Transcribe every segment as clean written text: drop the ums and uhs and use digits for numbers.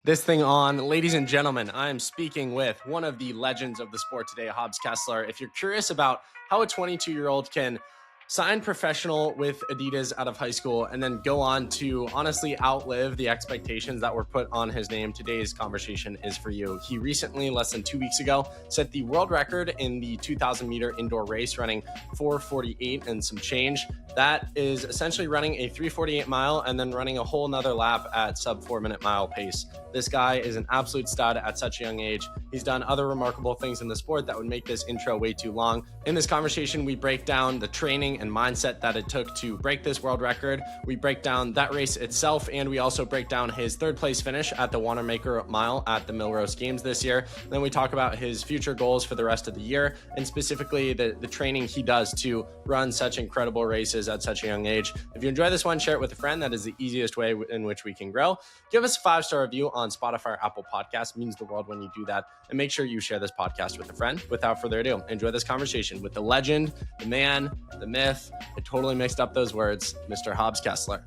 This thing on. Ladies and gentlemen, I am speaking with one of the legends of the sport today, Hobbs Kessler. If you're curious about how a 22-year-old can sign professional with Adidas out of high school and then go on to honestly outlive the expectations that were put on his name, today's conversation is for you. He recently, less than 2 weeks ago, set the world record in the 2,000-meter indoor race, running 4:48 and some change. That is essentially running a 3:48 mile and then running a whole nother lap at sub 4-minute mile pace. This guy is an absolute stud at such a young age. He's done other remarkable things in the sport that would make this intro way too long. In this conversation, we break down the training and mindset that it took to break this world record. We break down that race itself, and we also break down his third place finish at the Wanamaker Mile at the Milrose Games this year. Then we talk about his future goals for the rest of the year, and specifically the training he does to run such incredible races at such a young age. If you enjoy this one, share it with a friend. That is the easiest way in which we can grow. Give us a 5-star review on Spotify or Apple Podcasts. It means the world when you do that. And make sure you share this podcast with a friend. Without further ado, enjoy this conversation with the legend, the man, the myth. I totally mixed up those words, Mr. Hobbs Kessler.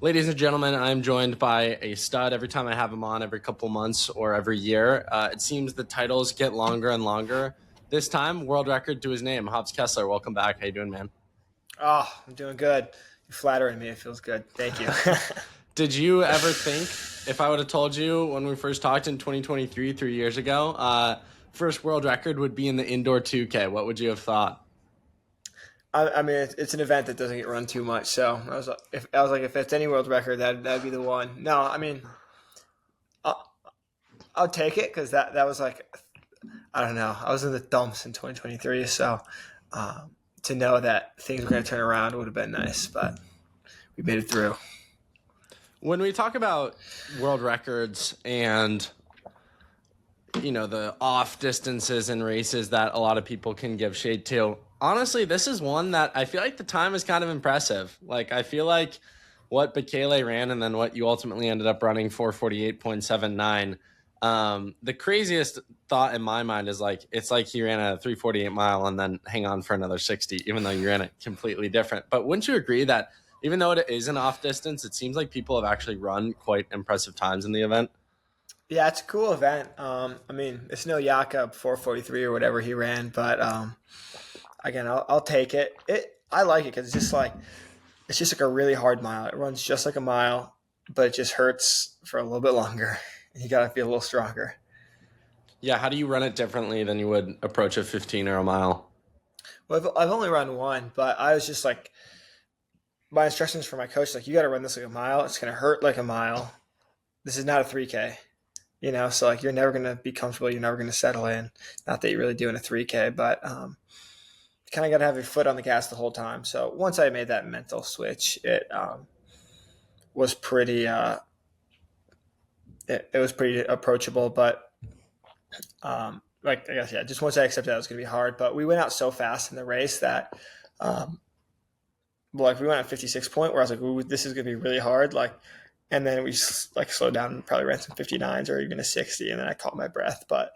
Ladies and gentlemen, I'm joined by a stud. Every time I have him on, every couple months or every year, it seems the titles get longer and longer. This time, world record to his name, Hobbs Kessler. Welcome back. How you doing, man? Oh, I'm doing good. You're flattering me. It feels good. Thank you. Did you ever think, if I would have told you when we first talked in 2023, 3 years ago, first world record would be in the indoor 2K, what would you have thought? I mean, it's an event that doesn't get run too much. So I was like, if it's any world record, that'd be the one. No, I mean, I'll take it because that was like, I don't know. I was in the dumps in 2023, so to know that things were going to turn around would have been nice, but we made it through. When we talk about world records and, you know, the off distances and races that a lot of people can give shade to, honestly, this is one that I feel like the time is kind of impressive. Like, I feel like what Bekele ran and then what you ultimately ended up running, 4:48.79. The craziest thought in my mind is like, it's like he ran a 3:48 mile and then hang on for another 60, even though you ran it completely different. But wouldn't you agree that even though it is an off distance, it seems like people have actually run quite impressive times in the event? Yeah, it's a cool event. I mean, it's no Jakob 4:43 or whatever he ran, but again, I'll take it. I like it because it's just like a really hard mile. It runs just like a mile, but it just hurts for a little bit longer. You got to be a little stronger. Yeah, how do you run it differently than you would approach a 15 or a mile? Well, I've only run one, but I was just like, my instructions for my coach, like, you got to run this like a mile. It's going to hurt like a mile. This is not a 3K, so like, you're never going to be comfortable. You're never going to settle in. Not that you really do in a 3K, but you kind of got to have your foot on the gas the whole time. So once I made that mental switch, it was pretty, it was pretty approachable, but like, I guess, yeah, just once I accepted that it was going to be hard, but we went out so fast in the race that, like, we went at 56 point where I was like, ooh, this is going to be really hard. Like, and then we just like slowed down and probably ran some 59s or even a 60. And then I caught my breath. But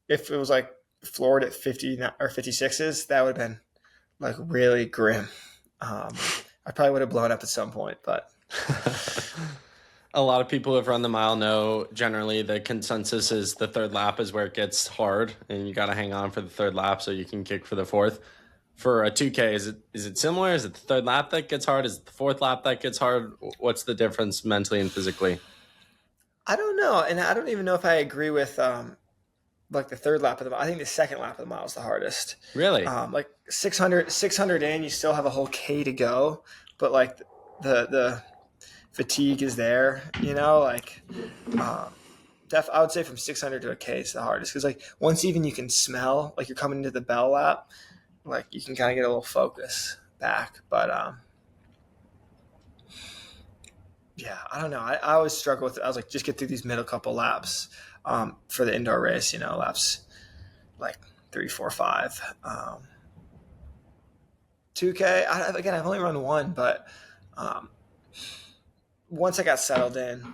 if it was like floored at 50 or 56s, that would have been like really grim. I probably would have blown up at some point, but A lot of people who have run the mile know generally the consensus is the third lap is where it gets hard and you got to hang on for the third lap so you can kick for the fourth. For a 2K, is it similar? Is it the third lap that gets hard? Is it the fourth lap that gets hard? What's the difference mentally and physically? I don't know. And I don't even know if I agree with like the third lap of the mile. I think the second lap of the mile is the hardest. Really? Like 600 in, you still have a whole K to go, but like the fatigue is there, like I would say from 600 to a K is the hardest because like once even you can smell like you're coming into the bell lap, like you can kind of get a little focus back. But yeah, I don't know. I always struggle with it. I was like, just get through these middle couple laps for the indoor race, laps like 3, 4, 5. 2K, again, I've only run one, but once I got settled in,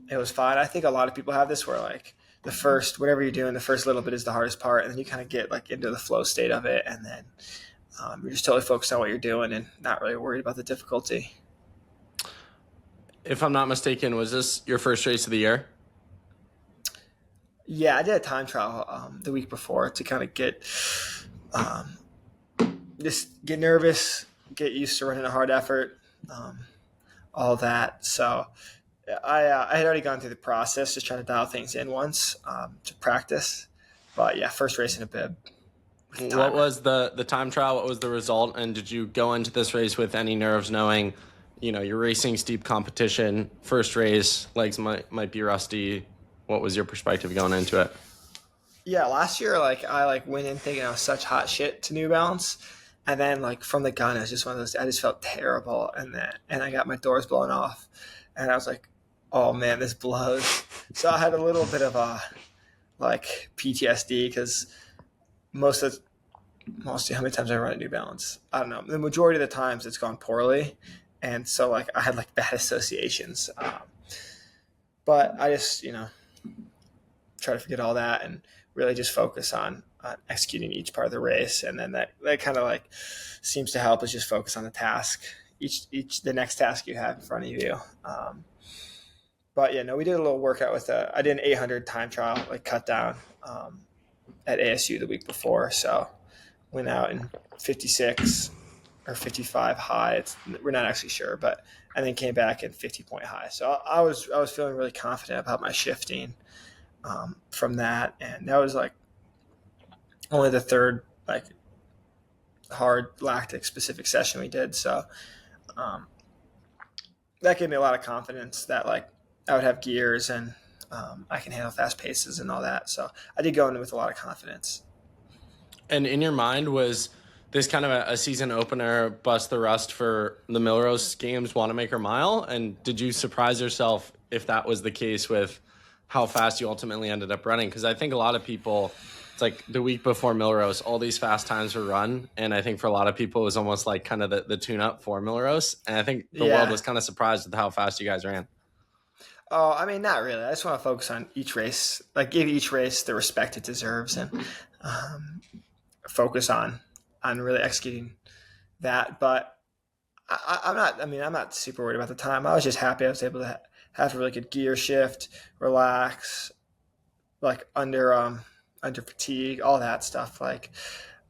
it was fine. I think a lot of people have this where like the first, whatever you're doing, the first little bit is the hardest part, and then you kind of get like into the flow state of it, and then you're just totally focused on what you're doing and not really worried about the difficulty. if I'm not mistaken, was this your first race of the year? Yeah, I did a time trial the week before to kind of um, just get nervous, get used to running a hard effort, um, all that. So I had already gone through the process, just trying to dial things in once to practice. But yeah, first race in a bib with a What timer. was the time trial? What was the result? And did you go into this race with any nerves, knowing, you're racing steep competition, first race, legs might be rusty? What was your perspective going into it? Yeah, last year I went in thinking I was such hot shit to New Balance, and then from the gun it was just one of those. I just felt terrible, and I got my doors blown off, and I was like, oh man, this blows. So I had a little bit of a PTSD because most of mostly how many times I run at New Balance, I don't know. The majority of the times it's gone poorly, and so I had bad associations. But I just try to forget all that and really just focus on executing each part of the race, and then that kind of seems to help is just focus on the task, each the next task you have in front of you. But yeah, no, we did a little workout with I did an 800 time trial, cut down at ASU the week before, so went out in 56 or 55 high. We're not actually sure, but and then came back in 50-point high. So I was feeling really confident about my shifting from that, and that was only the third hard lactic specific session we did. So that gave me a lot of confidence that I would have gears and I can handle fast paces and all that. So I did go in with a lot of confidence. And in your mind, was this kind of a season opener, bust the rust for the Milrose Games Wanamaker Mile? And did you surprise yourself if that was the case with how fast you ultimately ended up running? Because I think a lot of people, it's like the week before Milrose, all these fast times were run. And I think for a lot of people, it was almost like kind of the tune-up for Milrose. And I think the world was kind of surprised with how fast you guys ran. Oh, I mean, not really. I just want to focus on each race, give each race the respect it deserves, and focus on really executing that. But I'm not. I mean, I'm not super worried about the time. I was just happy I was able to have a really good gear shift, relax, under fatigue, all that stuff.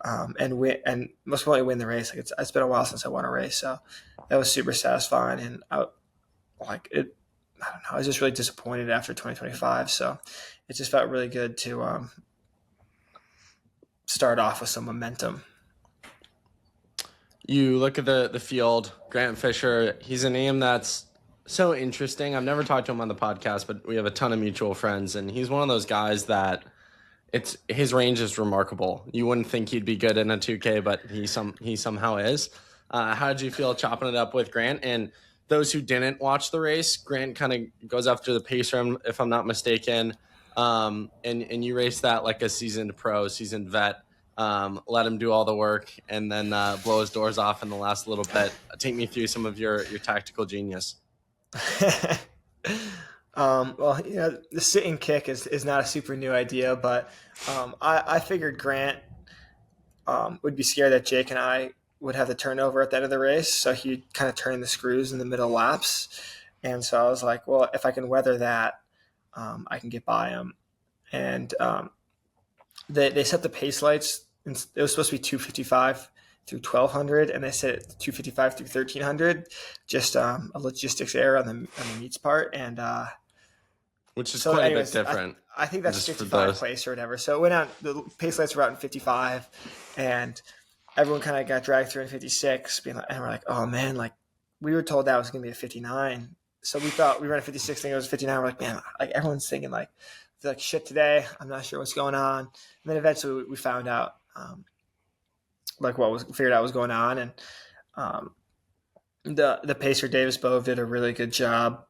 And win, and most importantly win the race. It's been a while since I won a race, so that was super satisfying. And it. I don't know. I was just really disappointed after 2025, so it just felt really good to start off with some momentum. You look at the field, Grant Fisher, he's a name that's so interesting. I've never talked to him on the podcast, but we have a ton of mutual friends, and he's one of those guys that his range is remarkable. You wouldn't think he'd be good in a 2K, but he somehow is. How did you feel chopping it up with Grant? And those who didn't watch the race, Grant kind of goes after the pacer, if I'm not mistaken. And you race that like a seasoned pro, seasoned vet. Let him do all the work and then blow his doors off in the last little bit. Take me through some of your tactical genius. Well, the sit-and kick is not a super new idea, but I figured Grant would be scared that Jake and I would have the turnover at the end of the race, so he'd kind of turn the screws in the middle laps. And so I was like, well, if I can weather that, I can get by him. And they set the pace lights. It was supposed to be 255 through 1200, and they set it 255 through 1300. Just a logistics error on the meets part, and which is so quite a bit different. I think that's 55 place or whatever. So it went out. The pace lights were out in 55, and everyone kind of got dragged through in 56, and we're like, oh man, we were told that was going to be a 59. So we thought we ran a 56, thinking it was 59. We're like, man, everyone's thinking shit today. I'm not sure what's going on. And then eventually we found out, figured out what was going on. And the pacer, Davis Bove, did a really good job,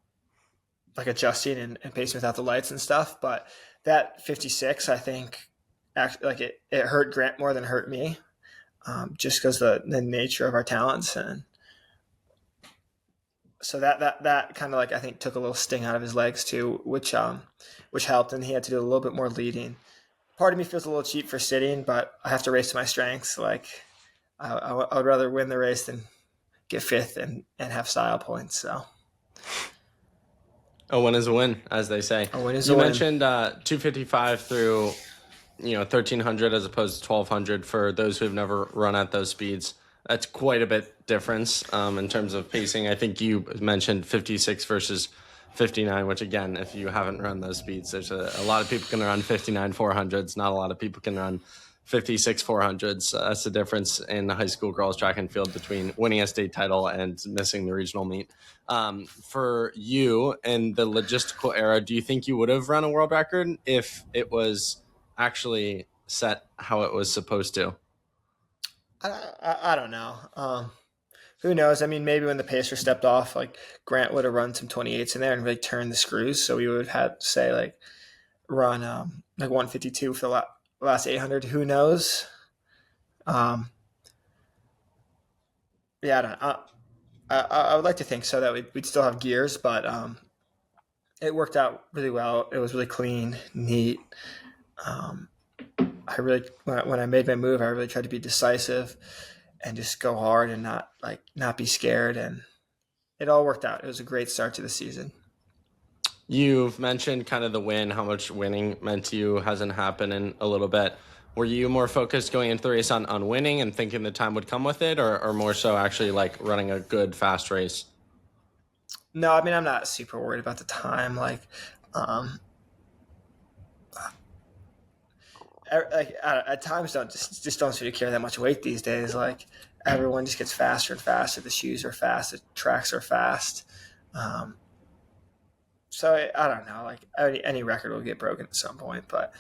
adjusting and pacing without the lights and stuff. But that 56, I think, actually, it hurt Grant more than it hurt me. Just because the nature of our talents, and so that kind of I think took a little sting out of his legs too, which helped, and he had to do a little bit more leading. Part of me feels a little cheap for sitting, but I have to race to my strengths. I would rather win the race than get fifth and have style points. So A win is a win, as they say. A win is You a win. mentioned 255 through 1300 as opposed to 1200 for those who have never run at those speeds. That's quite a bit difference in terms of pacing. I think you mentioned 56 versus 59, which again, if you haven't run those speeds, there's a lot of people can run 59 400s. Not a lot of people can run 56 400s. That's the difference in the high school girls track and field between winning a state title and missing the regional meet. For you in the logistical era, do you think you would have run a world record if it was actually set how it was supposed to? I don't know. Who knows? I mean, maybe when the pacer stepped off, like Grant would have run some 28s in there and really turned the screws. So we would have had to say like run like 152 for the last 800. Who knows? Yeah, I don't know. I would like to think so that we'd still have gears, but it worked out really well. It was really clean, neat. I really when I made my move, I really tried to be decisive and just go hard and not be scared, and it all worked out. It was a great start to the season. You've mentioned kind of the win, how much winning meant to you hasn't happened in a little bit. Were you more focused going into the race on winning and thinking the time would come with it, or more so actually like running a good, fast race? No, I mean, I'm not super worried about the time. At times don't just don't seem to carry that much weight these days. Like everyone just gets faster and faster. The shoes are fast. The tracks are fast. So I don't know. Like any record will get broken at some point, but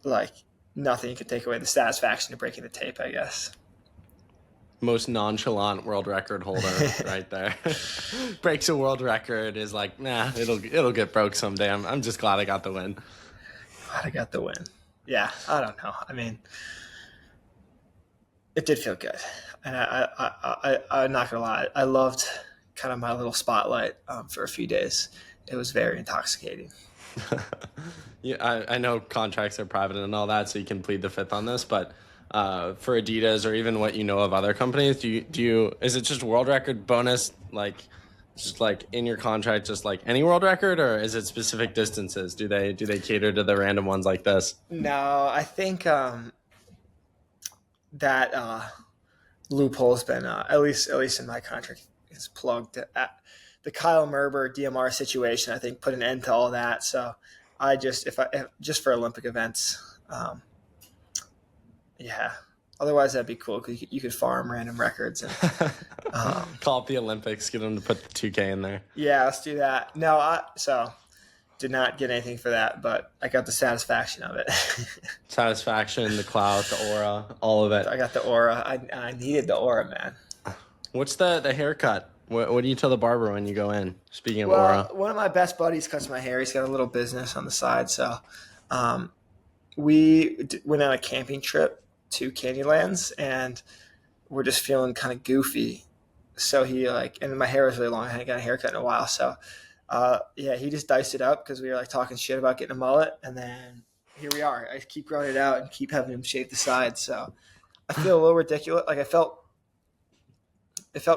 like nothing can take away the satisfaction of breaking the tape, I guess. Most nonchalant world record holder right there. Breaks a world record is like, nah, it'll get broke someday. I'm just glad I got the win. Glad I got the win. Yeah, I don't know. I mean, it did feel good, and I'm not gonna lie. I loved kind of my little spotlight for a few days. It was very intoxicating. Yeah, I know contracts are private and all that, so you can plead the fifth on this, but for Adidas or even what you know of other companies, do you is it just world record bonus, like just like in your contract, just like any world record, or is it specific distances? Do they cater to the random ones like this? No, I think that loophole's been at least in my contract is plugged. The Kyle Merber DMR situation, I think, put an end to all that. So I just if just for Olympic events, yeah. Otherwise, that'd be cool because you could farm random records and Call up the Olympics, get them to put the 2K in there. yeah, let's do that. No, so did not get anything for that, but I got the satisfaction of it. Satisfaction, the clout, the aura, all of it. I got the aura. I needed the aura, man. What's the haircut? What do you tell the barber when you go in? Speaking of aura. One of my best buddies cuts my hair. He's got a little business on the side, so we went on a camping trip to Canyonlands, and we're just feeling kind of goofy. So he and my hair was really long. I hadn't got a haircut in a while, so yeah, he just diced it up because we were like talking shit about getting a mullet, and then here we are. I keep growing it out and keep having him shave the sides. So I feel a little ridiculous. Like it felt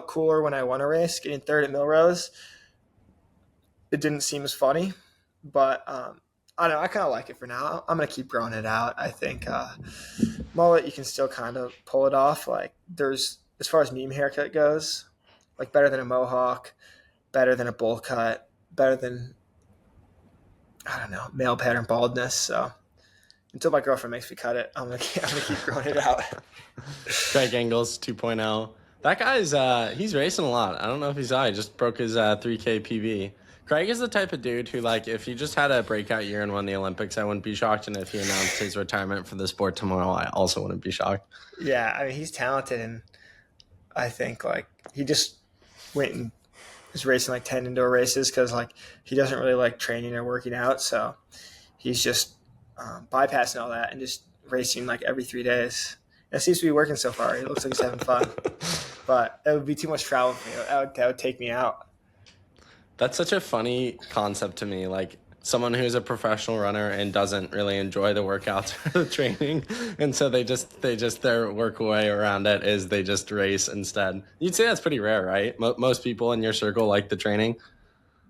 cooler when I won a race, getting third at Milrose. It didn't seem as funny, but I don't know. I kind of like it for now. I'm gonna keep growing it out. I think mullet, you can still kind of pull it off. Like there's, as far as meme haircut goes, like better than a mohawk, better than a bowl cut, better than, I don't know, male pattern baldness. So until my girlfriend makes me cut it, I'm gonna keep growing it out. Greg Engels 2.0. That guy's he's racing a lot. I don't know if he's he just broke his 3K PB. Craig is the type of dude who, like, if he just had a breakout year and won the Olympics, I wouldn't be shocked. And if he announced his retirement for the sport tomorrow, I also wouldn't be shocked. Yeah, I mean, he's talented, and I think, like, he just went and was racing, like, 10 indoor races because, like, he doesn't really like training or working out. So he's just bypassing all that and just racing, like, every 3 days. It seems to be working so far. It looks like he's having fun. But it would be too much travel for me. That would take me out. That's such a funny concept to me. Like someone who's a professional runner and doesn't really enjoy the workouts or the training, and so they just their work way around it is they just race instead. You'd say that's pretty rare, right? Most people in your circle like the training.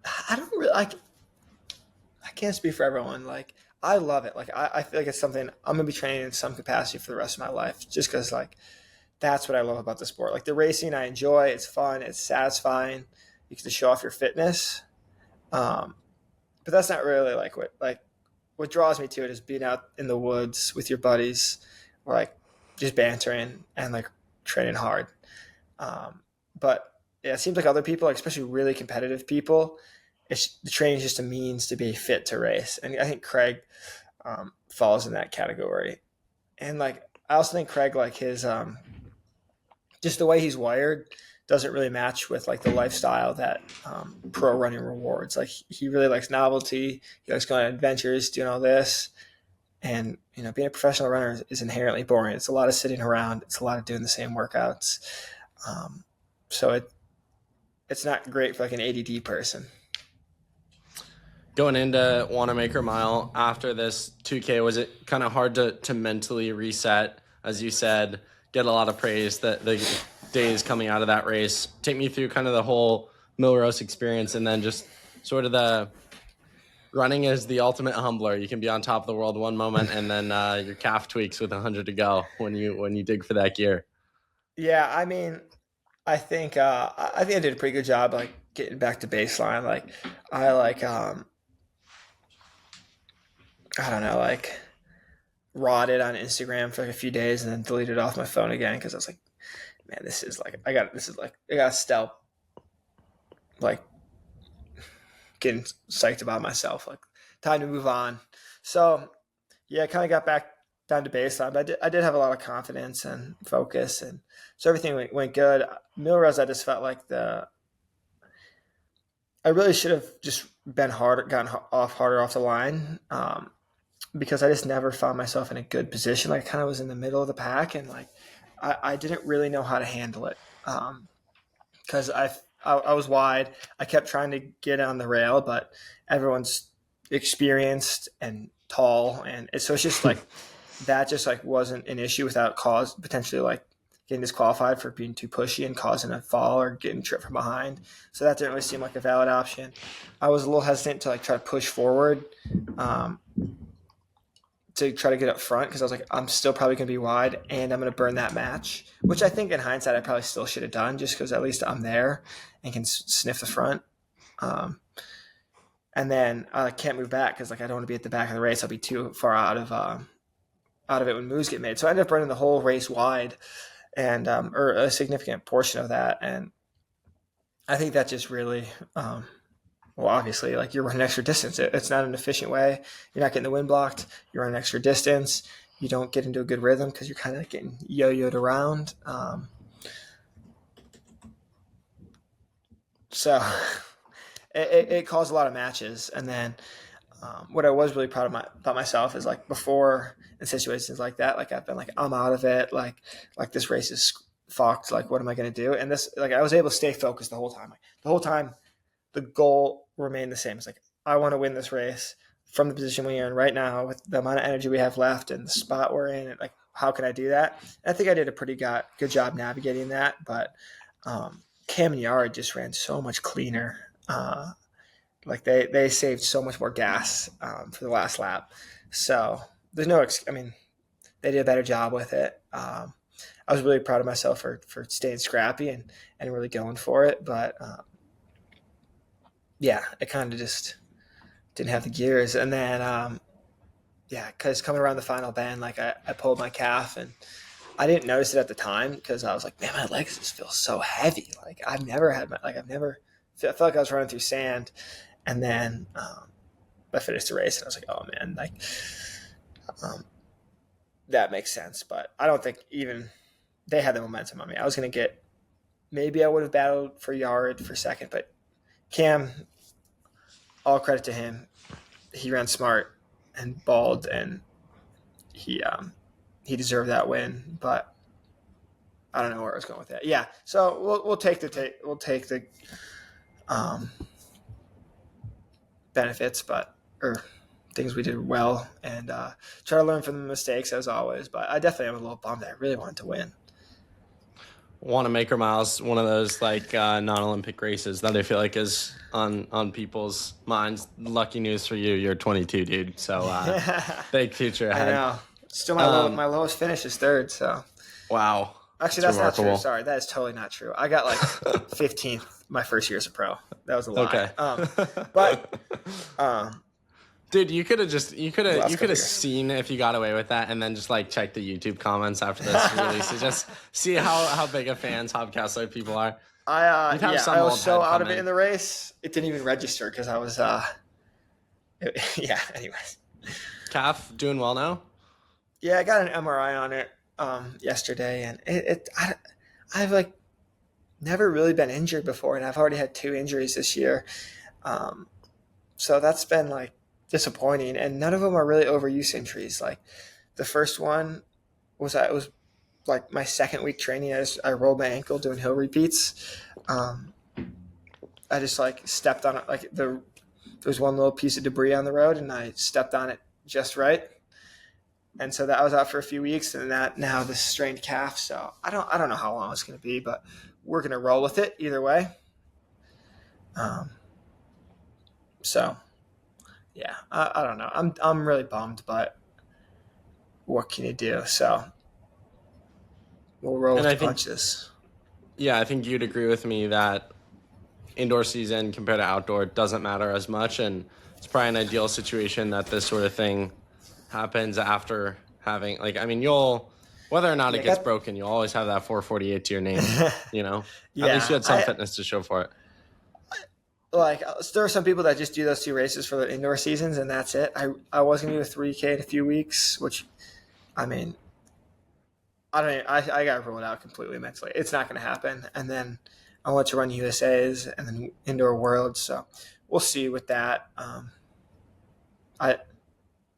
I don't really like. I can't speak for everyone. Like I love it. Like I feel like it's something I'm gonna be training in some capacity for the rest of my life, just because like that's what I love about the sport. Like the racing, I enjoy. It's fun. It's satisfying. You get to show off your fitness. Um, but that's not really what draws me to it is being out in the woods with your buddies, or like just bantering and like training hard. Um, but yeah, it seems like other people, like especially really competitive people, the training is just a means to be fit to race. And I think Craig falls in that category. And like I also think Craig, like his just the way he's wired, doesn't really match with like the lifestyle that pro running rewards. Like he really likes novelty. He likes going on adventures, doing all this. And being a professional runner is inherently boring. It's a lot of sitting around. It's a lot of doing the same workouts. Um, so it's not great for like an ADD person. Going into Wanamaker Mile after this 2K, was it kind of hard to mentally reset? As you said, get a lot of praise the days coming out of that race. Take me through kind of the whole Milrose experience, and then just sort of the running is the ultimate humbler. You can be on top of the world one moment, and then your calf tweaks with 100 to go when you dig for that gear. Yeah, I mean, I think I did a pretty good job like getting back to baseline. Like I like I don't know, like rotted on Instagram for like a few days and then deleted it off my phone again because I was like, man, I got to stop like getting psyched about myself. Like time to move on. So yeah, I kind of got back down to baseline, but I did have a lot of confidence and focus, and so everything went good. Milrose, I just felt like I really should have just been harder, harder off the line. Because I just never found myself in a good position. Like I kind of was in the middle of the pack, and like I didn't really know how to handle it because I was wide. I kept trying to get on the rail, but everyone's experienced and tall, and so it's just like that. Just like wasn't an issue without cause potentially like getting disqualified for being too pushy and causing a fall or getting tripped from behind. So that didn't really seem like a valid option. I was a little hesitant to like try to push forward. To try to get up front because I was like, I'm still probably going to be wide and I'm going to burn that match, which I think in hindsight I probably still should have done just because at least I'm there and can sniff the front. And then I can't move back because like I don't want to be at the back of the race. I'll be too far out of it when moves get made. So I ended up running the whole race wide and or a significant portion of that. And I think that just really well, obviously, like you're running extra distance. It's not an efficient way. You're not getting the wind blocked. You're running extra distance. You don't get into a good rhythm because you're kind of getting yo-yoed around. So it caused a lot of matches. And then what I was really proud of about myself is like before in situations like that, like I've been like, I'm out of it. Like this race is fucked. Like, what am I going to do? And this, like, I was able to stay focused the whole time. Like the whole time, the goal remained the same. It's like, I want to win this race from the position we are in right now with the amount of energy we have left and the spot we're in. And like, how can I do that? And I think I did a pretty good job navigating that. But Cam and Yard just ran so much cleaner. Like they saved so much more gas for the last lap. So there's no, I mean, they did a better job with it. I was really proud of myself for staying scrappy and really going for it. But yeah, it kind of just didn't have the gears. And then, yeah, because coming around the final bend, like I pulled my calf and I didn't notice it at the time because I was like, man, my legs just feel so heavy. Like I felt like I was running through sand. And then I finished the race and I was like, oh man, like that makes sense. But I don't think even they had the momentum on me. I was going to maybe I would have battled for Yard for second, but Cam, all credit to him. He ran smart and balled, and he deserved that win. But I don't know where I was going with that. Yeah, so we'll take the benefits, or things we did well, and try to learn from the mistakes as always. But I definitely am a little bummed. I really wanted to win. Wanamaker Miles, one of those like non-Olympic races that I feel like is on people's minds. Lucky news for you, you're 22, dude. So big future I ahead. know. Still, my lowest finish is third. So wow, actually, that's not true. Sorry, that is totally not true. I got like 15th my first year as a pro. That was a lie. Okay. Dude, you could have seen if you got away with that, and then just like check the YouTube comments after this release to just see how big of fans Hobbs Kessler people are. I was so out of it in the race, it didn't even register because I was anyways. Calf doing well now? Yeah, I got an MRI on it yesterday, and I've like never really been injured before, and I've already had 2 injuries this year, so that's been like disappointing, and none of them are really overuse injuries. Like the first one was like my second week training. I rolled my ankle doing hill repeats. I just like stepped on it, like there was one little piece of debris on the road, and I stepped on it just right, and so that was out for a few weeks. And now this strained calf. So I don't know how long it's going to be, but we're going to roll with it either way. So. Yeah, I don't know. I'm really bummed, but what can you do? So we'll roll with the punches. Yeah, I think you'd agree with me that indoor season compared to outdoor doesn't matter as much, and it's probably an ideal situation that this sort of thing happens after having you'll whether or not it gets broken, you'll always have that 448 to your name. You know, at least you had some fitness to show for it. Like there are some people that just do those 2 races for their indoor seasons and that's it. I was going to do a 3K in a few weeks, which I mean, I got ruled out completely mentally. It's not going to happen. And then I want to run USAs and then indoor worlds. So we'll see with that. I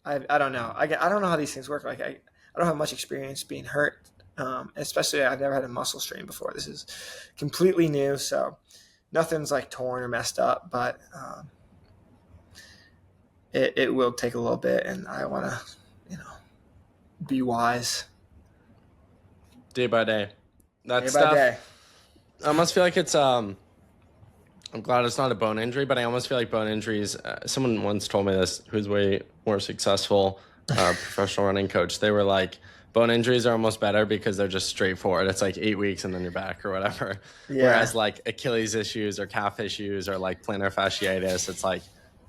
don't know. I don't know how these things work. Like I don't have much experience being hurt. Especially I've never had a muscle strain before. This is completely new. So nothing's like torn or messed up, but it will take a little bit, and I want to, be wise. Day by day. That day stuff. By day. I almost feel like it's. I'm glad it's not a bone injury, but I almost feel like bone injuries. Someone once told me this, who's way more successful professional running coach. They were like, bone injuries are almost better because they're just straightforward. It's like 8 weeks and then you're back or whatever. Yeah. Whereas like Achilles issues or calf issues or like plantar fasciitis, it's like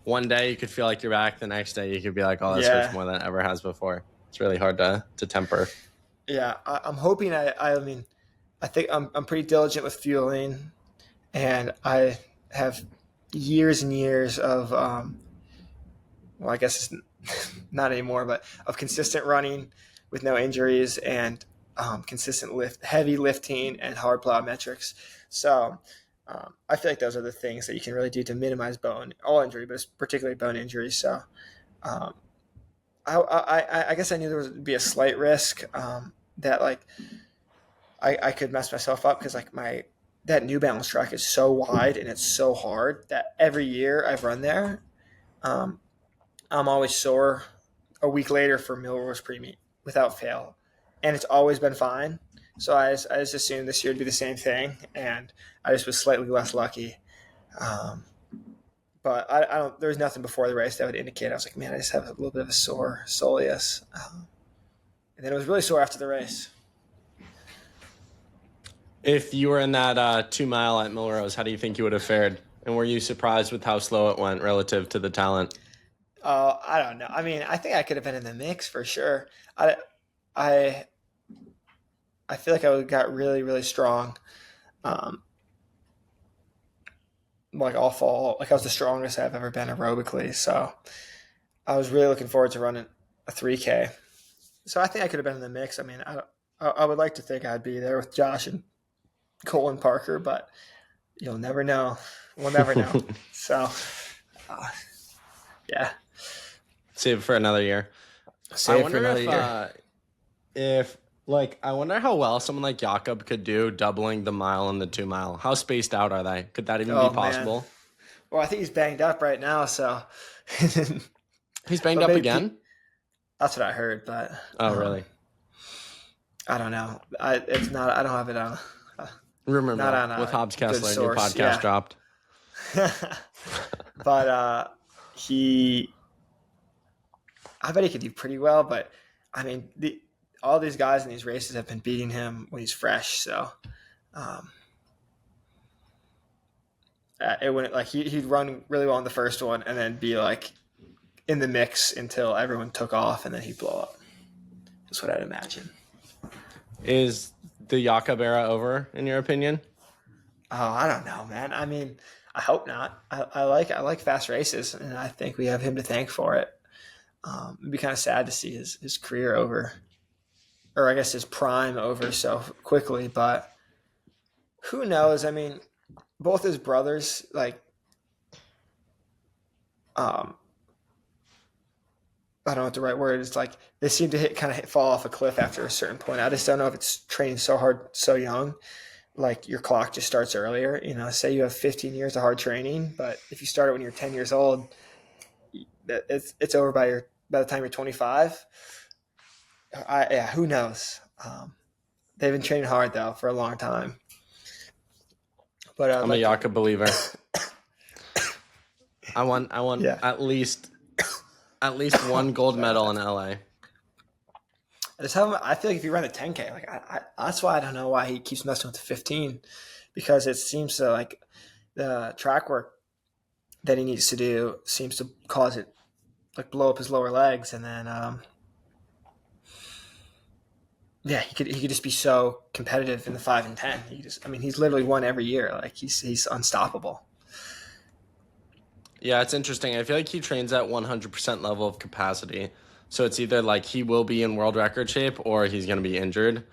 one day you could feel like you're back. The next day you could be like, oh, this hurts more than it ever has before. It's really hard to temper. Yeah. I'm hoping I mean, I think I'm pretty diligent with fueling, and I have years and years of, well, I guess it's not anymore, but of consistent running with no injuries and consistent heavy lifting and hard plyometrics. So I feel like those are the things that you can really do to minimize all injury, but particularly bone injuries. So I guess I knew there would be a slight risk that like I could mess myself up because like that New Balance track is so wide and it's so hard that every year I've run there, I'm always sore a week later for Milrose pre-meet without fail, and it's always been fine. So I just assumed this year would be the same thing, and I just was slightly less lucky. But I don't. There was nothing before the race that would indicate. I was like, man, I just have a little bit of a sore soleus, and then it was really sore after the race. If you were in that 2 mile at Milrose, how do you think you would have fared? And were you surprised with how slow it went relative to the talent? I don't know. I mean, I think I could have been in the mix for sure. I feel like I got really, really strong. Like all fall, like I was the strongest I've ever been aerobically. So I was really looking forward to running a 3K. So I think I could have been in the mix. I mean, I would like to think I'd be there with Josh and Cole and Parker, but you'll never know. We'll never know. So, yeah. Save it for another year. I wonder if I wonder how well someone like Jakob could do doubling the mile and the 2 mile. How spaced out are they? Could that even be possible? Man. Well, I think he's banged up right now, so he's banged up again? That's what I heard, but really? I don't know. I don't have it on. Rumor not mill on with a Hobbs good Kessler, new source. podcast Yeah. dropped. But I bet he could do pretty well. But I mean, all these guys in these races have been beating him when he's fresh. So um, it wouldn't like he'd run really well in the first one and then be like in the mix until everyone took off and then he'd blow up. That's what I'd imagine. Is the Jakob era over, in your opinion? Oh, I don't know, man. I mean, I hope not. I like fast races, and I think we have him to thank for it. It'd be kind of sad to see his career over, or I guess his prime over so quickly. But who knows? I mean, both his brothers, like, um, I don't know what the right word is. Like, they seem to fall off a cliff after a certain point. I just don't know if it's training so hard so young. Like your clock just starts earlier. Say you have 15 years of hard training, but if you start it when you're 10 years old, it's over by the time you're 25. Who knows? They've been training hard though for a long time. But I'm a Jakob believer. I want Yeah. at least one gold medal in LA. I feel like if you run the 10K, like that's why I don't know why he keeps messing with the 15, because it seems to like the track work that he needs to do seems to cause it like blow up his lower legs, and then he could just be so competitive in the 5 and 10. He's literally won every year. Like he's unstoppable. Yeah, it's interesting. I feel like he trains at 100% level of capacity. So it's either like he will be in world record shape or he's going to be injured.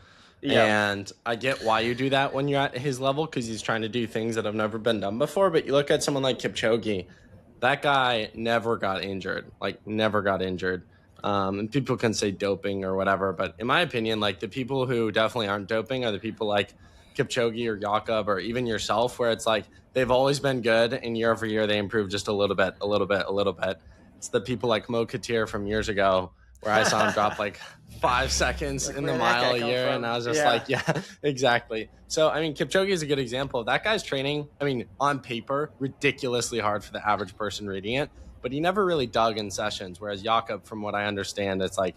Yeah. And I get why you do that when you're at his level, because he's trying to do things that have never been done before. But you look at someone like Kipchoge, that guy never got injured, And people can say doping or whatever. But in my opinion, like the people who definitely aren't doping are the people like Kipchoge or Jakob or even yourself, where it's like they've always been good and year over year they improve just a little bit. It's the people like Mo Katir from years ago, where I saw him drop like 5 seconds in the mile a year. And I was just like, yeah, exactly. So, I mean, Kipchoge is a good example. That guy's training, I mean, on paper, ridiculously hard for the average person reading it, but he never really dug in sessions. Whereas Jakob, from what I understand, it's like,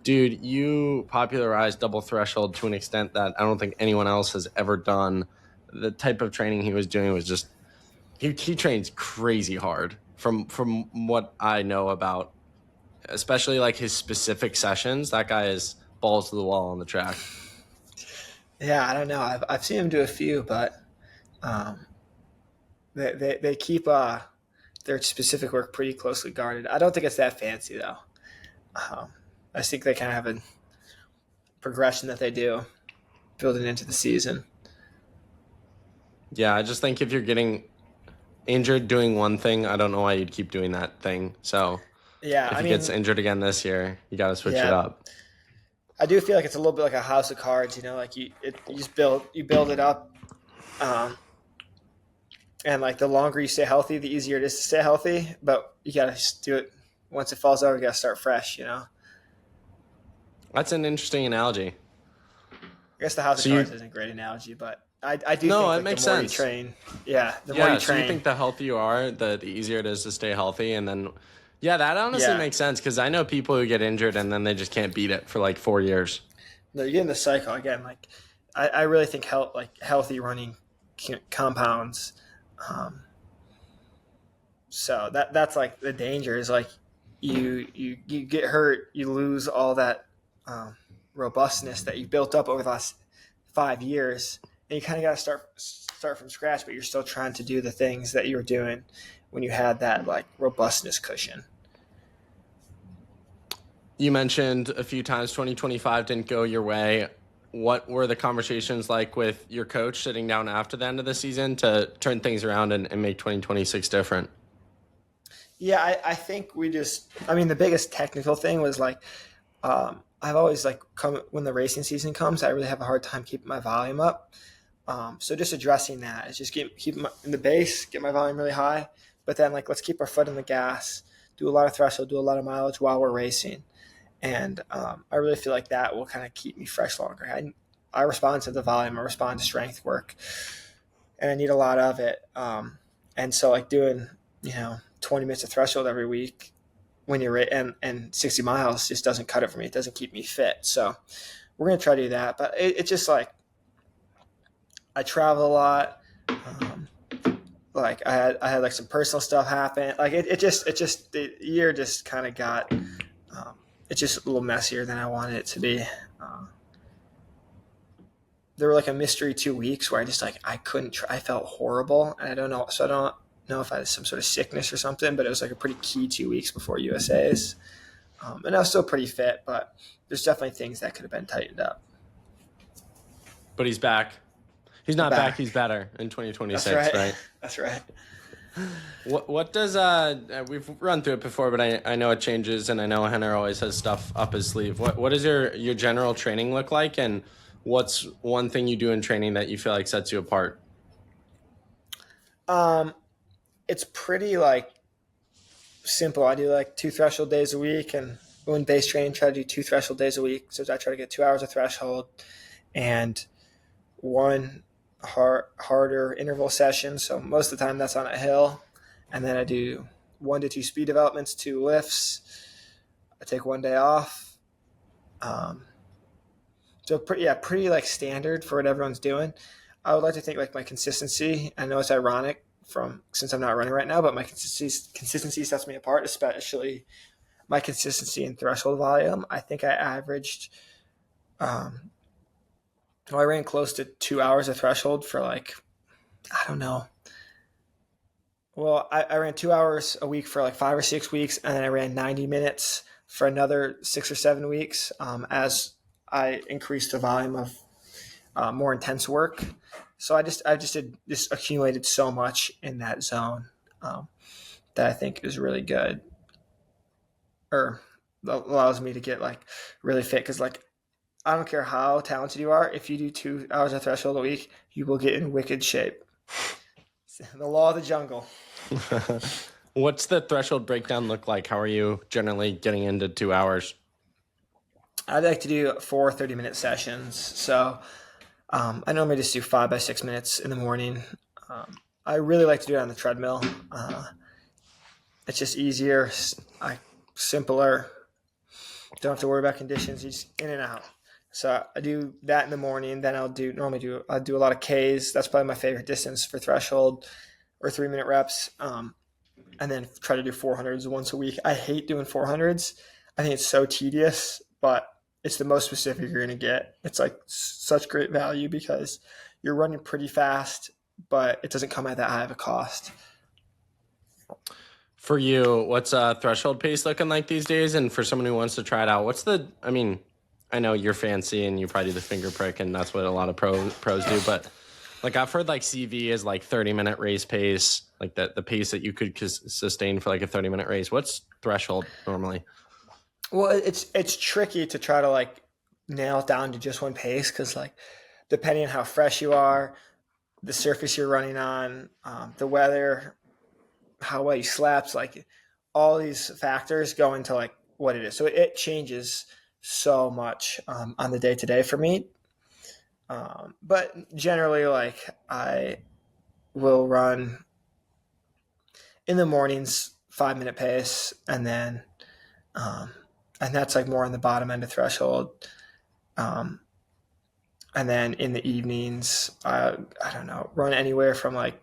dude, you popularized double threshold to an extent that I don't think anyone else has ever done. The type of training he was doing was just, he trains crazy hard from what I know about, especially like his specific sessions. That guy is balls to the wall on the track. Yeah, I don't know. I've seen him do a few, but they keep their specific work pretty closely guarded. I don't think it's that fancy though. I think they kind of have a progression that they do building into the season. Yeah, I just think if you're getting injured doing one thing, I don't know why you'd keep doing that thing. So yeah, if he gets injured again this year, you got to switch it up. I do feel like it's a little bit like a house of cards, like you just build it up, and like the longer you stay healthy, the easier it is to stay healthy. But you got to do it once it falls over. You got to start fresh, That's an interesting analogy. I guess the house of cards isn't a great analogy, but I do think it makes the more sense. you train, the more you train. So you think the healthier you are, the easier it is to stay healthy, and then that honestly makes sense, because I know people who get injured and then they just can't beat it for like 4 years. No, you get in the cycle again. Like I really think healthy running compounds. So that's like the danger is like you get hurt, you lose all that robustness that you built up over the last 5 years, and you kind of got to start from scratch, but you're still trying to do the things that you were doing when you had that like robustness cushion. You mentioned a few times 2025 didn't go your way. What were the conversations like with your coach sitting down after the end of the season to turn things around and make 2026 different? Yeah, I think the biggest technical thing was like, I've always when the racing season comes, I really have a hard time keeping my volume up. So just addressing that is just keep in the base, get my volume really high, but then let's keep our foot in the gas, do a lot of threshold, do a lot of mileage while we're racing. And I really feel like that will kind of keep me fresh longer. I respond to the volume, I respond to strength work, and I need a lot of it. And so like doing, 20 minutes of threshold every week when you're and 60 miles just doesn't cut it for me. It doesn't keep me fit. So we're going to try to do that. But it's just like I travel a lot. Like I had like some personal stuff happen. Like it just the year just kind of got, it's just a little messier than I wanted it to be. There were like a mystery 2 weeks where I just like, I couldn't, I felt horrible. And I don't know. So I don't know if I had some sort of sickness or something, but it was like a pretty key 2 weeks before USA's. And I was still pretty fit, but there's definitely things that could have been tightened up. But he's back. He's not back. He's better in 2026, That's right? That's right. What does we've run through it before, but I know it changes, and I know Henner always has stuff up his sleeve. What does your general training look like, and what's one thing you do in training that you feel like sets you apart? It's pretty like simple. I do like 2 threshold days a week, and when base training, try to do 2 threshold days a week. So I try to get 2 hours of threshold and 1 harder interval session. So most of the time that's on a hill, and then I do 1 to 2 speed developments, 2 lifts. I take 1 day off. So pretty like standard for what everyone's doing. I would like to think like my consistency. I know it's ironic since I'm not running right now, but my consistency sets me apart, especially my consistency in threshold volume. I think I averaged, I ran close to 2 hours of threshold for like, I don't know. Well, I ran 2 hours a week for like 5 or 6 weeks, and then I ran 90 minutes for another 6 or 7 weeks as I increased the volume of more intense work. So I just accumulated so much in that zone that I think is really good, or allows me to get like really fit. Because like I don't care how talented you are, if you do 2 hours of threshold a week, you will get in wicked shape. It's the law of the jungle. What's the threshold breakdown look like? How are you generally getting into 2 hours? I'd like to do 4 30-minute sessions. So I normally just do 5 by 6 minutes in the morning. I really like to do it on the treadmill. It's just easier, simpler. Don't have to worry about conditions. You just in and out. So I do that in the morning. Then I'll do a lot of Ks. That's probably my favorite distance for threshold, or 3-minute reps. And then try to do 400s once a week. I hate doing 400s. I think it's so tedious, but it's the most specific you're going to get. It's like such great value because you're running pretty fast, but it doesn't come at that high of a cost. For you, what's threshold pace looking like these days? And for someone who wants to try it out, I know you're fancy and you probably do the finger prick, and that's what a lot of pros do. But like I've heard like CV is like 30-minute race pace, like the pace that you could sustain for like a 30-minute race. What's threshold normally? Well, it's tricky to try to like nail it down to just one pace, because like depending on how fresh you are, the surface you're running on, the weather, how well you slept, like all these factors go into like what it is. So it changes so much on the day to day for me. But generally, like I will run in the mornings 5-minute pace, and then and that's like more on the bottom end of threshold. And then in the evenings, I don't know, run anywhere from like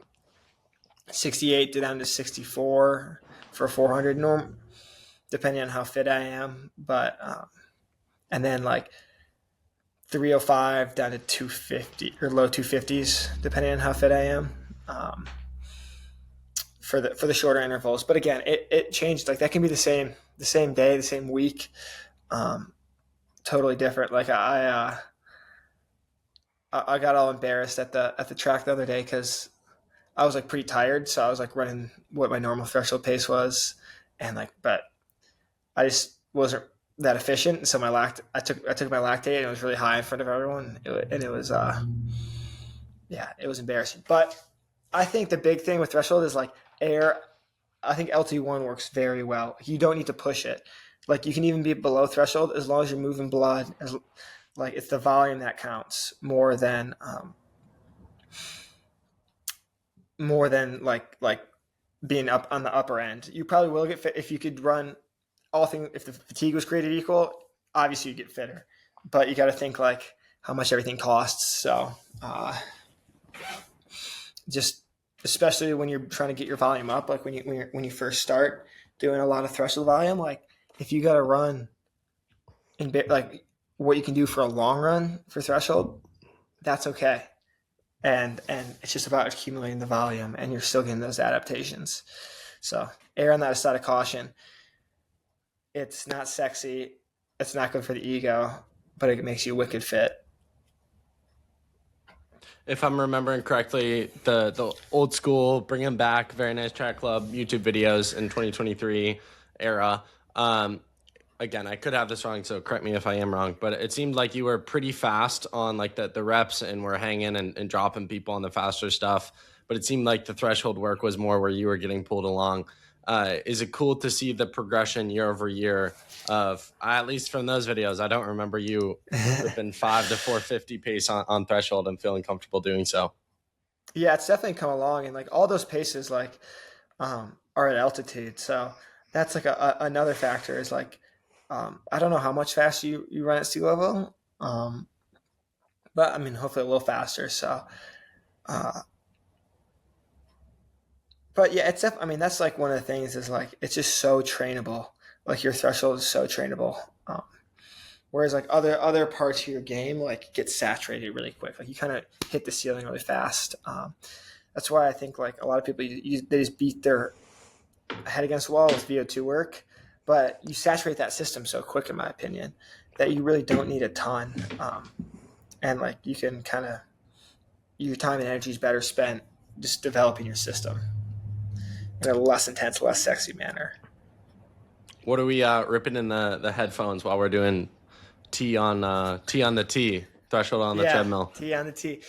68 to down to 64 for 400 norm, depending on how fit I am. But and then like 305 down to 250 or low 250s, depending on how fit I am. For the shorter intervals. But again, it changed. Like that can be the same day, the same week, totally different. Like I got all embarrassed at the track the other day because I was like pretty tired, so I was like running what my normal threshold pace was, and like, but I just wasn't that efficient. So I took my lactate, and it was really high in front of everyone, and it was it was embarrassing. But I think the big thing with threshold is like air. I think LT1 works very well. You don't need to push it. Like you can even be below threshold as long as you're moving blood. Like it's the volume that counts more than like being up on the upper end. You probably will get fit if you could run all things. If the fatigue was created equal, obviously you get fitter. But you got to think like how much everything costs. So just especially when you're trying to get your volume up, like when you first start doing a lot of threshold volume, like if you got to run in like what you can do for a long run for threshold, that's okay. And it's just about accumulating the volume, and you're still getting those adaptations. So err on that side of caution. It's not sexy. It's not good for the ego, but it makes you wicked fit. If I'm remembering correctly, the old school, bringing back Very Nice Track Club YouTube videos in 2023 era. Again, I could have this wrong, so correct me if I am wrong, but it seemed like you were pretty fast on like the reps and were hanging and dropping people on the faster stuff. But it seemed like the threshold work was more where you were getting pulled along. Is it cool to see the progression year over year of, at least from those videos, I don't remember you ripping 5 to 450 pace on threshold and feeling comfortable doing so. Yeah, it's definitely come along, and like all those paces like are at altitude. So that's like another factor is like, I don't know how much faster you run at sea level, but I mean, hopefully a little faster. So, but yeah, I mean, that's like one of the things is like, it's just so trainable. Like your threshold is so trainable. Whereas like other parts of your game, like get saturated really quick. Like you kind of hit the ceiling really fast. That's why I think like a lot of people, they just beat their head against the wall with VO2 work. But you saturate that system so quick, in my opinion, that you really don't need a ton. And like you can kind of, your time and energy is better spent just developing your system in a less intense, less sexy manner. What are we ripping in the headphones while we're doing T on the T, threshold on the treadmill? T on the T.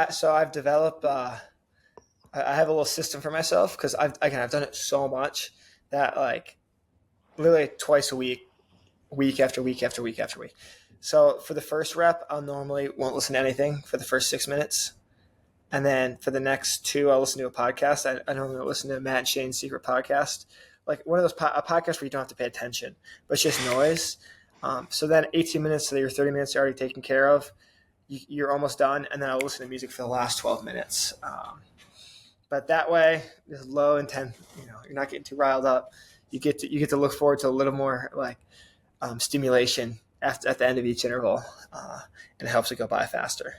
So I've developed, I have a little system for myself because I've done it so much that like, literally twice a week, week after week after week after week. So for the first rep, I'll normally won't listen to anything for the first 6 minutes. And then for the next 2, I'll listen to a podcast. I normally listen to Matt and Shane's Secret Podcast. Like one of those a podcast where you don't have to pay attention, but it's just noise. So then 18 minutes to your 30 minutes are already taken care of. You're almost done. And then I'll listen to music for the last 12 minutes. But that way, it's low intent, you're not getting too riled up. You get to look forward to a little more like stimulation at the end of each interval, and it helps it go by faster.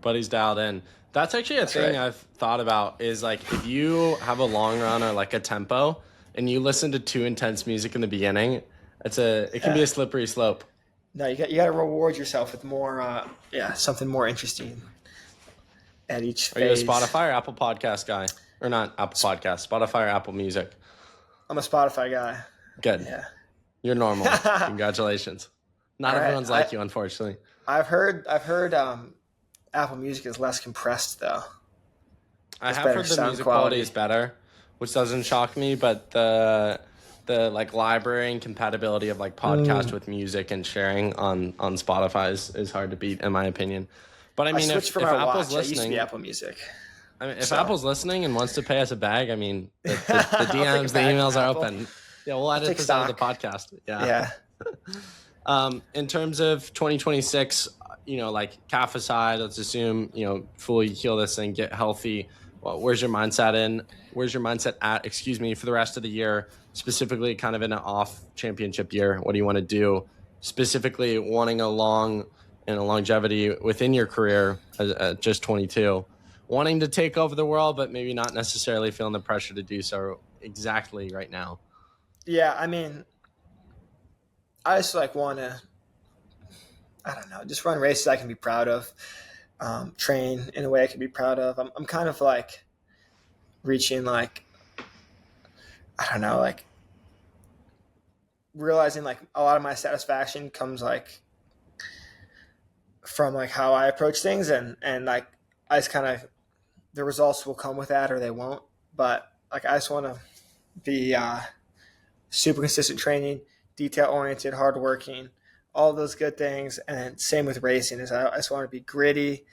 Buddy's dialed in. That's actually a thing I've thought about is like if you have a long run or like a tempo and you listen to too intense music in the beginning, it can be a slippery slope. No, you got to reward yourself with more, something more interesting at each phase. Are you a Spotify or Apple Podcast guy? Or not Apple Podcast, Spotify or Apple Music? I'm a Spotify guy. Good. Yeah. You're normal. Congratulations. Not everyone's like you, unfortunately. I've heard Apple Music is less compressed though. I have heard the music quality is better, which doesn't shock me, but the like library and compatibility of like podcast with music and sharing on Spotify is hard to beat in my opinion. But I mean, if Apple's listening, I used to be Apple Music. I mean, if Apple's listening and wants to pay us a bag, I mean, the DMs, the emails are open. Yeah, we'll edit this out of the podcast. Yeah. In terms of 2026, like calf aside, let's assume, fully heal this thing, get healthy. Well, where's your mindset at, for the rest of the year, specifically kind of in an off championship year? What do you want to do? Specifically wanting a longevity within your career at just 22, wanting to take over the world, but maybe not necessarily feeling the pressure to do so exactly right now. Yeah, I mean, I just want to, just run races I can be proud of, train in a way I can be proud of. I'm kind of like reaching realizing like a lot of my satisfaction comes like from like how I approach things and like I just kind of, the results will come with that or they won't. But like I just want to be super consistent training, detail oriented, hardworking, all those good things. And then same with racing is I just want to be gritty.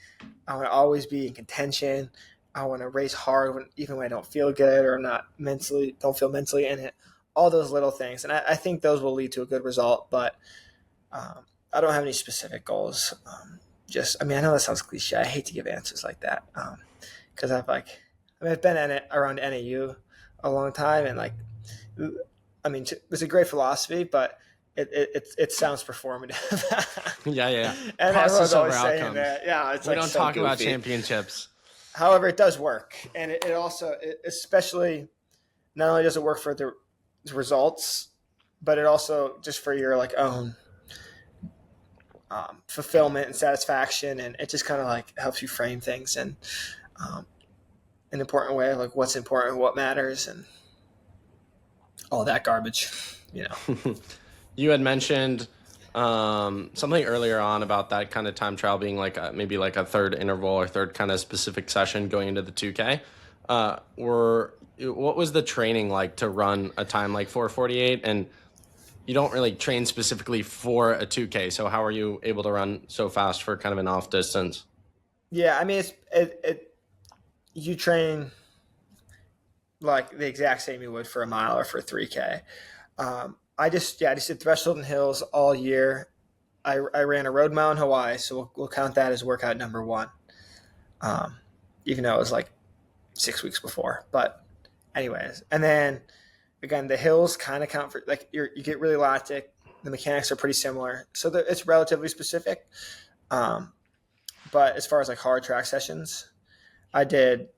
I want to always be in contention. I want to race hard even when I don't feel good or don't feel mentally in it. All those little things. And I think those will lead to a good result, but I don't have any specific goals. I know that sounds cliche. I hate to give answers like that. Cause I've been around NAU a long time, and it's a great philosophy, but it sounds performative. Yeah. And Process everyone's over always saying outcomes. that. Yeah, it's We like don't so talk about goofy. championships. However, it does work, and it also, especially, not only does it work for the results, but it also just for your like own fulfillment and satisfaction, and it just kind of like helps you frame things in an important way, like what's important, what matters, and all that garbage. You had mentioned something earlier on about that kind of time trial being like maybe like a third interval or third kind of specific session going into the 2K. What was the training like to run a time like 4:48? And you don't really train specifically for a 2K, so how are you able to run so fast for kind of an off distance? Yeah, I mean, you train like the exact same you would for a mile or for a 3K. I just did threshold and hills all year. I ran a road mile in Hawaii, so we'll count that as workout number one. Even though it was like 6 weeks before, but anyways, and then again, the hills kind of count for like you get really lactic. The mechanics are pretty similar, so it's relatively specific. But as far as like hard track sessions, I did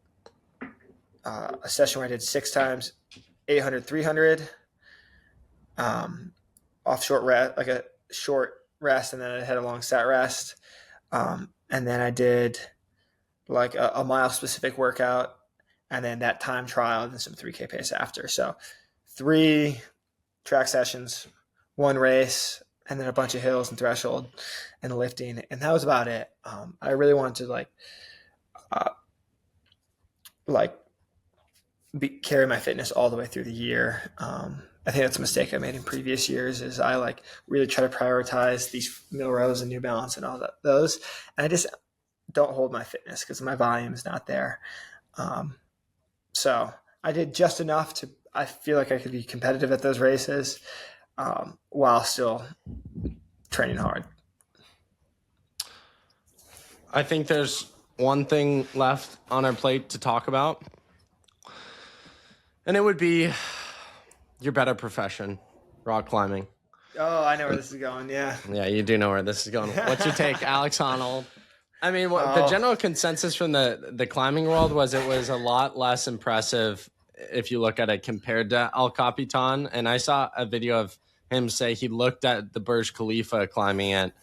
a session where I did 6 times 800, 300, off short rest, like a short rest, and then I had a long set rest. And then I did like a mile specific workout, and then that time trial, and then some 3K pace after. So 3 track sessions, 1 race, and then a bunch of hills and threshold and lifting. And that was about it. I really wanted to carry my fitness all the way through the year. I think that's a mistake I made in previous years is I like really try to prioritize these Milrose and New Balance and all those. And I just don't hold my fitness because my volume is not there. So I did just enough I feel like I could be competitive at those races while still training hard. I think there's one thing left on our plate to talk about, and it would be your better profession, rock climbing. Oh, I know where this is going. Yeah. Yeah, you do know where this is going. What's your take, Alex Honnold? I mean, the general consensus from the climbing world was it was a lot less impressive if you look at it compared to El Capitan. And I saw a video of him say he looked at the Burj Khalifa climbing it,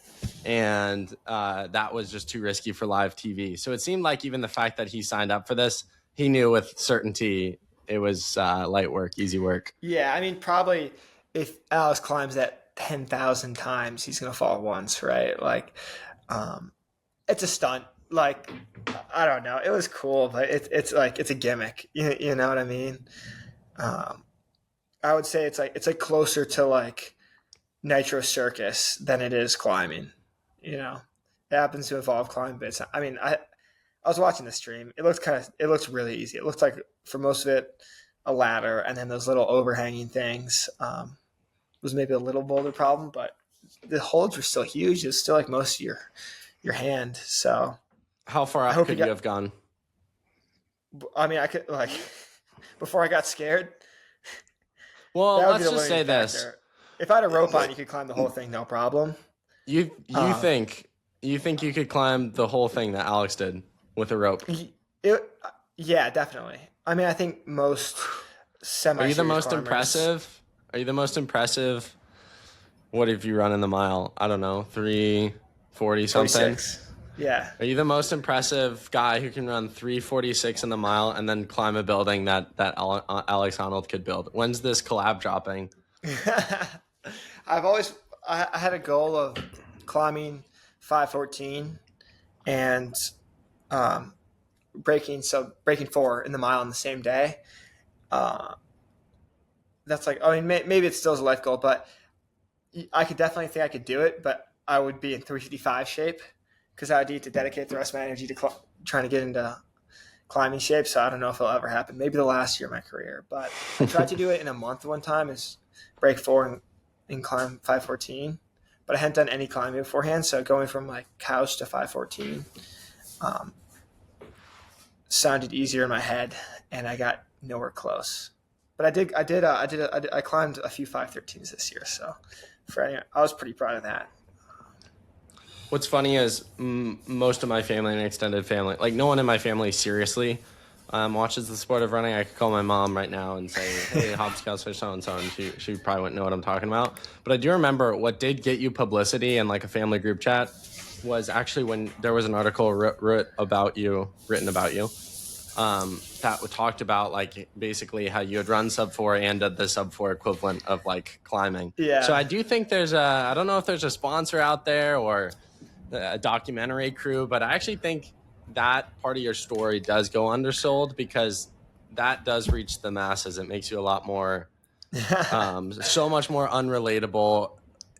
and that was just too risky for live TV. So it seemed like even the fact that he signed up for this, he knew with certainty it was light work, easy work. Yeah, I mean, probably if Alex climbs that 10,000 times, he's going to fall once, right? Like, it's a stunt. Like, I don't know. It was cool, but it's like it's a gimmick. You know what I mean? I would say it's like closer to like Nitro Circus than it is climbing. It happens to involve climbing bits. I mean, I was watching the stream. It looks really easy. It looked like for most of it a ladder, and then those little overhanging things was maybe a little boulder problem, but the holds were still huge. It's still like most of your hand. So how far up could you have gone? I mean, I could before I got scared. Well, let's just say this: if I had a rope on, you could climb the whole thing, no problem. You think you could climb the whole thing that Alex did with a rope? Yeah, definitely. I mean, I think most semi. Are you the most impressive? Are you the most impressive? What have you run in the mile? I don't know, 3:40 something. 46. Yeah. Are you the most impressive guy who can run 3:46 in the mile and then climb a building that Alex Honnold could build? When's this collab dropping? I had a goal of climbing 5:14 and breaking 4 in the mile on the same day. That's like, I mean, maybe it still is a life goal, but I could definitely think I could do it, but I would be in 355 shape because I would need to dedicate the rest of my energy to trying to get into climbing shape. So I don't know if it'll ever happen. Maybe the last year of my career, but I tried to do it in a month one time, is break 4 and climb 514. But I hadn't done any climbing beforehand, so going from like couch to 514 sounded easier in my head, and I got nowhere close. But I climbed a few 513s this year, so I was pretty proud of that. What's funny is most of my family and extended family, like no one in my family seriously watches the sport of running. I could call my mom right now and say, hey, Hobbs Kessler so-and-so, and she probably wouldn't know what I'm talking about. But I do remember what did get you publicity in like a family group chat was actually when there was an article written about you that talked about like basically how you had run sub 4 and did the sub 4 equivalent of like climbing. Yeah. So I do think I don't know if there's a sponsor out there or a documentary crew, but I actually think that part of your story does go undersold because that does reach the masses. It makes you a lot more, so much more unrelatable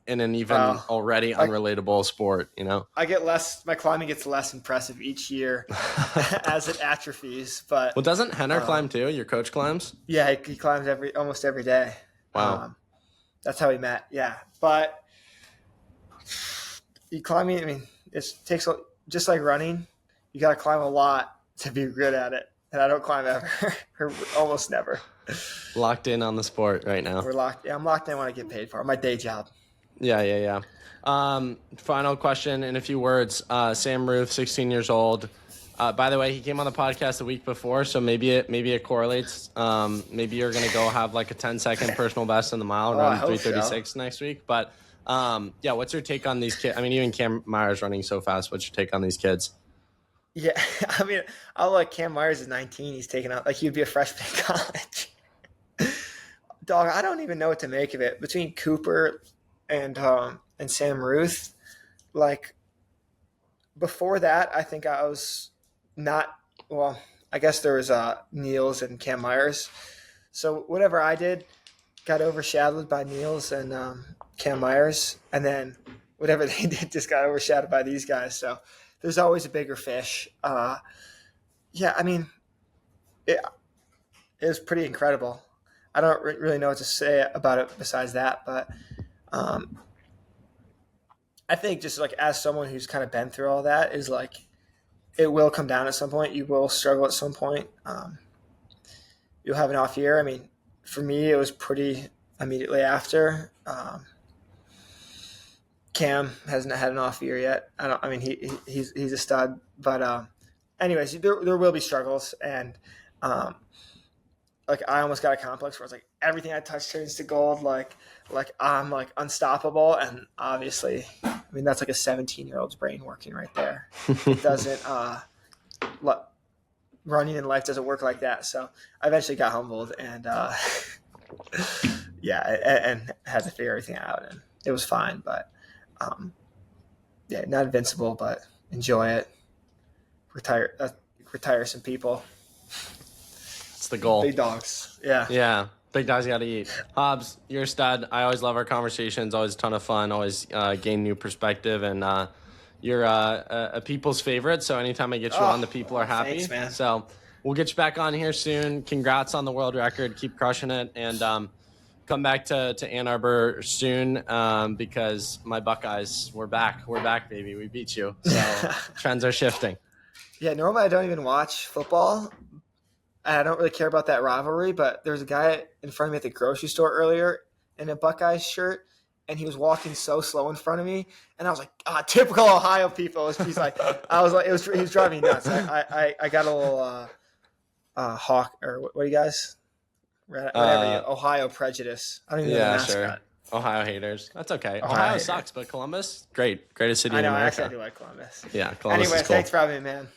in an even already unrelatable sport, you know? My climbing gets less impressive each year as it atrophies, but. Well, doesn't Henner climb too? Your coach climbs? Yeah, he climbs almost every day. Wow. That's how we met. Yeah. But climbing, I mean, it takes, just like running, you got to climb a lot to be good at it. And I don't climb ever, or almost never. Locked in on the sport right now. I'm locked in when I get paid for it. My day job. Yeah. Final question in a few words. Sam Ruth, 16 years old. By the way, he came on the podcast the week before, so maybe it correlates. Maybe you're going to go have like a 10-second personal best in the mile, around 3:36 next week. But yeah, what's your take on these kids? I mean, even Cam Myers running so fast. What's your take on these kids? Yeah, I mean, Cam Myers is 19. He's taken out like he'd be a freshman in college. Dog, I don't even know what to make of it. Between Cooper and Sam Ruth, like before that, I think I was not. Well, I guess there was Niels and Cam Myers. So whatever I did got overshadowed by Niels and Cam Myers, and then whatever they did just got overshadowed by these guys. So there's always a bigger fish. Yeah, I mean, it was pretty incredible. I don't really know what to say about it besides that, but I think just like as someone who's kind of been through all that is like, it will come down at some point. You will struggle at some point. You'll have an off year. I mean, for me, it was pretty immediately after. Cam hasn't had an off year yet. He's a stud, but anyways, there will be struggles, and like I almost got a complex where it's like everything I touch turns to gold, like I'm like unstoppable, and obviously, I mean that's like a 17-year-old's brain working right there. It doesn't running in life doesn't work like that. So I eventually got humbled, and yeah, and had to figure everything out, and it was fine, but. Yeah, not invincible, but enjoy it. Retire some people. It's the goal. Big dogs. Yeah. Yeah. Big dogs got to eat. Hobbs, you're a stud. I always love our conversations. Always a ton of fun. Always gain new perspective. And you're a people's favorite. So anytime I get you on, the people are happy. Thanks, man. So we'll get you back on here soon. Congrats on the world record. Keep crushing it. And come back to Ann Arbor soon because my Buckeyes, we're back. We're back, baby. We beat you. So trends are shifting. Yeah, normally I don't even watch football. I don't really care about that rivalry, but there was a guy in front of me at the grocery store earlier in a Buckeyes shirt, and he was walking so slow in front of me, and I was like, typical Ohio people. He was driving me nuts. I got a little hawk, or what are you guys? Whatever, Ohio prejudice. I don't even know the mascot. Sure. Ohio haters. That's okay. Ohio sucks, but Columbus, great. Greatest city in America. I actually do like Columbus. Yeah, Columbus Anyway, is cool. thanks for having me, man.